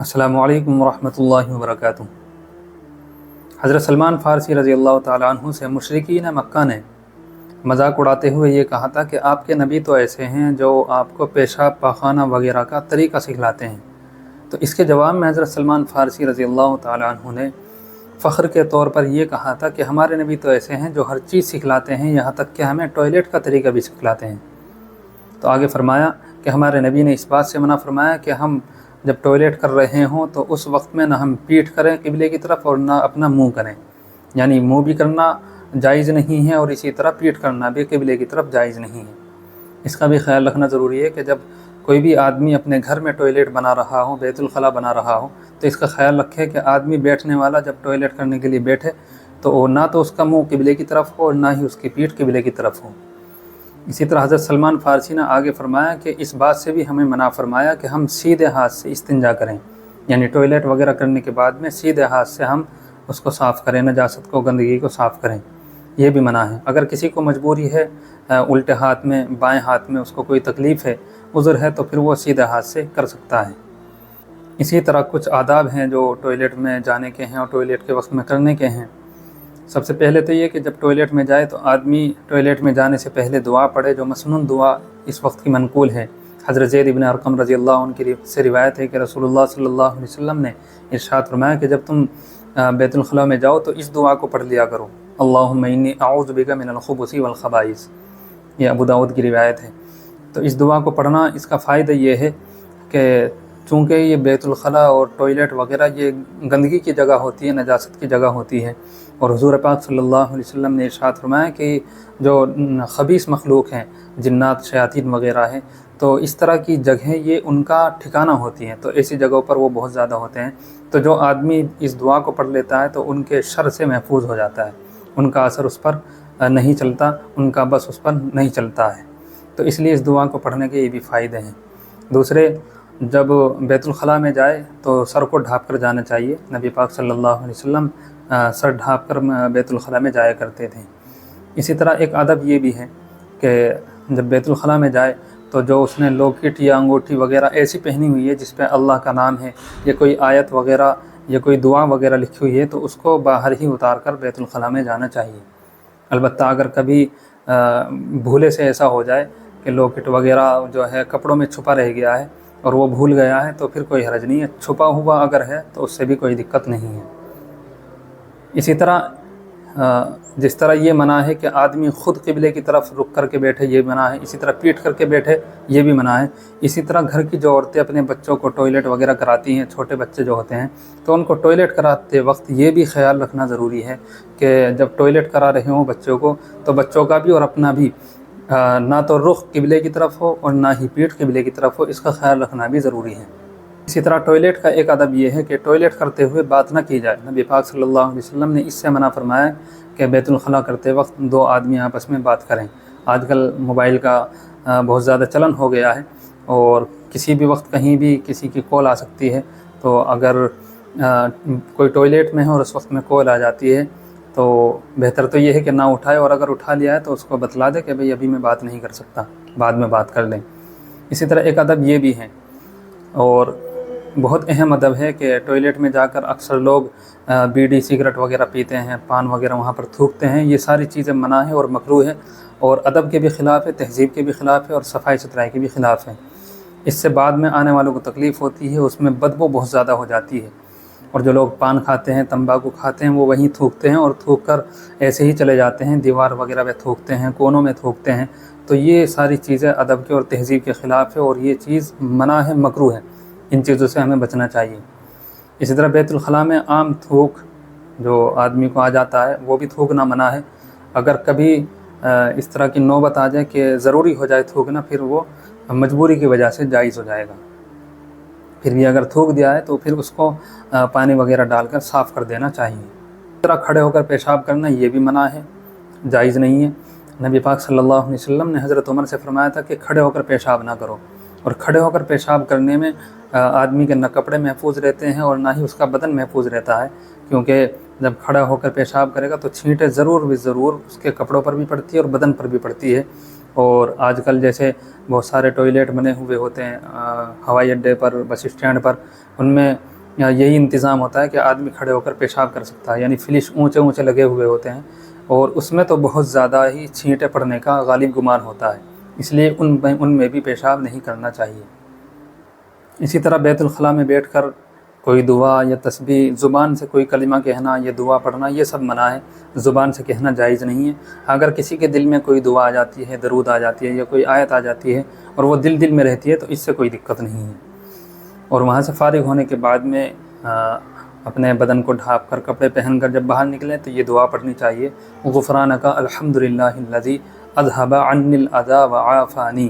अस्सलामु अलैकुम वरहमतुल्लाहि वबरकातुहू। हज़रत सलमान फ़ारसी रज़ी अल्लाह ताला अन्हु से मुशरिकीन मक्का ने मजाक उड़ाते हुए ये कहा था कि आपके नबी तो ऐसे हैं जो आपको पेशाब पाखाना वगैरह का तरीक़ा सिखलाते हैं। तो इसके जवाब में हज़रत सलमान फ़ारसी रज़ी अल्लाह ताला अन्हु ने फ़ख्र के तौर पर यह कहा था कि हमारे नबी तो ऐसे हैं जो हर चीज़ सिखलाते हैं, यहाँ तक कि हमें टॉयलेट का तरीक़ा भी सिखलाते हैं। तो आगे फरमाया कि हमारे नबी ने इस बात से मना फरमाया कि हम जब टॉयलेट कर रहे हों तो उस वक्त में ना हम पीठ करें क़िबले की तरफ और ना अपना मुंह करें, यानी मुंह भी करना जायज़ नहीं है और इसी तरह पीठ करना भी क़िबले की तरफ जायज़ नहीं है। इसका भी ख्याल रखना ज़रूरी है कि जब कोई भी आदमी अपने घर में टॉयलेट बना रहा हो, बैतुल खला बना रहा हो, तो इसका ख्याल रखे कि आदमी बैठने वाला जब टॉयलेट करने के लिए बैठे तो ना तो उसका मुँह क़िबले की तरफ हो और ना ही उसकी पीठ क़िबले की तरफ हो। इसी तरह हज़रत सलमान फ़ारसी ने आगे फरमाया कि इस बात से भी हमें मना फरमाया कि हम सीधे हाथ से इस्तिंजा करें, यानी टॉयलेट वगैरह करने के बाद में सीधे हाथ से हम उसको साफ़ करें, नजासत को, गंदगी को साफ़ करें, ये भी मना है। अगर किसी को मजबूरी है उल्टे हाथ में, बाएं हाथ में उसको कोई तकलीफ़ है, उज़र है, तो फिर वो सीधे हाथ से कर सकता है। इसी तरह कुछ आदाब हैं जो टॉयलेट में जाने के हैं और टॉयलेट के वक्त में करने के हैं। सबसे पहले तो ये कि जब टॉयलेट में जाए तो आदमी टॉयलेट में जाने से पहले दुआ पढ़े, जो मसनून दुआ इस वक्त की मनकूल है। हज़रत ज़ैद इब्न अरक़म रज़ी अल्लाह अन्हु की से रिवायत है कि रसूलुल्लाह सल्लल्लाहु अलैहि वसल्लम ने इरशाद फरमाया कि जब तुम बैतुल खला में जाओ तो इस दुआ को पढ़ लिया करो, अल्लाहुम्मा इन्नी अऊज़ु बिका मिनल खुबुसी वल खबाइस। ये अबू दाऊद की रिवायत है। तो इस दुआ को पढ़ना, इसका फ़ायदा ये है कि चूँकि ये बैतुल खला और टॉयलेट वगैरह ये गंदगी की जगह होती है, नजासत की जगह होती है, और हुज़ूर पाक सल्लल्लाहु अलैहि वसल्लम ने इरशाद फरमाया कि जो ख़बीस मखलूक हैं, जिन्नात, शयातीन वगैरह हैं, तो इस तरह की जगहें ये उनका ठिकाना होती हैं, तो ऐसी जगहों पर वो बहुत ज़्यादा होते हैं। तो जो आदमी इस दुआ को पढ़ लेता है तो उनके शर से महफूज हो जाता है, उनका असर उस पर नहीं चलता, उनका बस उस पर नहीं चलता है। तो इसलिए इस दुआ को पढ़ने के ये भी फ़ायदे हैं। दूसरे, जब बैतुल खला में जाए तो सर को ढाँप कर जाना चाहिए। नबी पाक सल्लल्लाहु अलैहि वसल्लम सर ढाँप कर बैतुल खला में जाया करते थे। इसी तरह एक अदब ये भी है कि जब बैतुल खला में जाए तो जो उसने लॉकेट या अंगूठी वगैरह ऐसी पहनी हुई है जिस पे अल्लाह का नाम है या कोई आयत वगैरह या कोई दुआ वगैरह लिखी हुई है, तो उसको बाहर ही उतार कर बैतुल खला में जाना चाहिए। अलबत्ता अगर कभी भूले से ऐसा हो जाए कि लॉकेट वगैरह जो है कपड़ों में छुपा रह गया है और वो भूल गया है, तो फिर कोई हरज नहीं है। छुपा हुआ अगर है तो उससे भी कोई दिक्कत नहीं है। इसी तरह जिस तरह ये मना है कि आदमी ख़ुद क़िबले की तरफ रुख करके बैठे, ये मना है। इसी तरह पीठ करके बैठे, ये भी मना है। इसी तरह घर की जो औरतें अपने बच्चों को टॉयलेट वगैरह कराती हैं, छोटे बच्चे जो होते हैं, तो उनको टॉयलेट कराते वक्त ये भी ख्याल रखना ज़रूरी है कि जब टॉयलेट करा रहे हों बच्चों को, तो बच्चों का भी और अपना भी ना तो रुख क़िबले की तरफ हो और ना ही पीठ क़िबले की तरफ हो, इसका ख्याल रखना भी ज़रूरी है। इसी तरह टॉयलेट का एक अदब ये है कि टॉयलेट करते हुए बात न की जाए। नबी पाक सल्लल्लाहु अलैहि वसल्लम ने इससे मना फरमाया कि बैतुल खला करते वक्त दो आदमी आपस में बात करें। आजकल मोबाइल का बहुत ज़्यादा चलन हो गया है और किसी भी वक्त कहीं भी किसी की कॉल आ सकती है। तो अगर कोई टॉयलेट में है और उस वक्त में कॉल आ जाती है तो बेहतर तो ये है कि ना उठाए, और अगर उठा लिया है तो उसको बतला दे कि भाई अभी मैं बात नहीं कर सकता, बाद में बात कर लें। इसी तरह एक अदब ये भी है, और बहुत अहम अदब है कि टॉयलेट में जाकर अक्सर लोग बीड़ी, सिगरेट वगैरह पीते हैं, पान वगैरह वहाँ पर थूकते हैं। ये सारी चीज़ें मना है और मकरूह है, और अदब के भी ख़िलाफ़ है, तहज़ीब के भी ख़िलाफ़ है, और सफाई सुथराई के भी ख़िलाफ़ है। इससे बाद में आने वालों को तकलीफ़ होती है, उसमें बदबू बहुत ज़्यादा हो जाती है। और जो लोग पान खाते हैं, तंबाकू खाते हैं, वो वहीं थूकते हैं और थूक कर ऐसे ही चले जाते हैं, दीवार वगैरह पे थूकते हैं, कोनों में थूकते हैं। तो ये सारी चीज़ें अदब के और तहज़ीब के ख़िलाफ़ है, और ये चीज़ मना है, मकरूह है। इन चीज़ों से हमें बचना चाहिए। इसी तरह बैतुल खला में आम थूक जो आदमी को आ जाता है, वो भी थूकना मना है। अगर कभी इस तरह की नौबत आ जाए कि ज़रूरी हो जाए थूकना, फिर वो मजबूरी की वजह से जायज़ हो जाएगा। फिर भी अगर थूक दिया है तो फिर उसको पानी वगैरह डालकर साफ़ कर देना चाहिए। इस तरह खड़े होकर पेशाब करना, ये भी मना है, जायज़ नहीं है। नबी पाक सल्लल्लाहु अलैहि वसल्लम ने हज़रत उमर से फरमाया था कि खड़े होकर पेशाब ना करो, और खड़े होकर पेशाब करने में आदमी के न कपड़े महफूज रहते हैं और ना ही उसका बदन महफूज रहता है, क्योंकि जब खड़ा होकर पेशाब करेगा तो छींटें ज़रूर उसके कपड़ों पर भी पड़ती है और बदन पर भी पड़ती है। اور آج کل جیسے بہت سارے ٹوائلٹ بنے ہوئے ہوتے ہیں ہوائی اڈے پر، بس اسٹینڈ پر، ان میں یہی انتظام ہوتا ہے کہ آدمی کھڑے ہو کر پیشاب کر سکتا ہے، یعنی فلش اونچے اونچے لگے ہوئے ہوتے ہیں، اور اس میں تو بہت زیادہ ہی چھینٹیں پڑنے کا غالب گمان ہوتا ہے، اس لیے ان میں بھی پیشاب نہیں کرنا چاہیے۔ اسی طرح بیت الخلاء میں بیٹھ کر کوئی دعا یا تسبیح، زبان سے کوئی کلمہ کہنا یا دعا پڑھنا، یہ سب منع ہے، زبان سے کہنا جائز نہیں ہے۔ اگر کسی کے دل میں کوئی دعا آ جاتی ہے، درود آ جاتی ہے یا کوئی آیت آ جاتی ہے اور وہ دل میں رہتی ہے تو اس سے کوئی دقت نہیں ہے۔ اور وہاں سے فارغ ہونے کے بعد میں اپنے بدن کو ڈھانپ کر، کپڑے پہن کر جب باہر نکلیں تو یہ دعا پڑھنی چاہیے، غفرانک الحمدللہ الذی اذھب عنی الاذی وعافانی،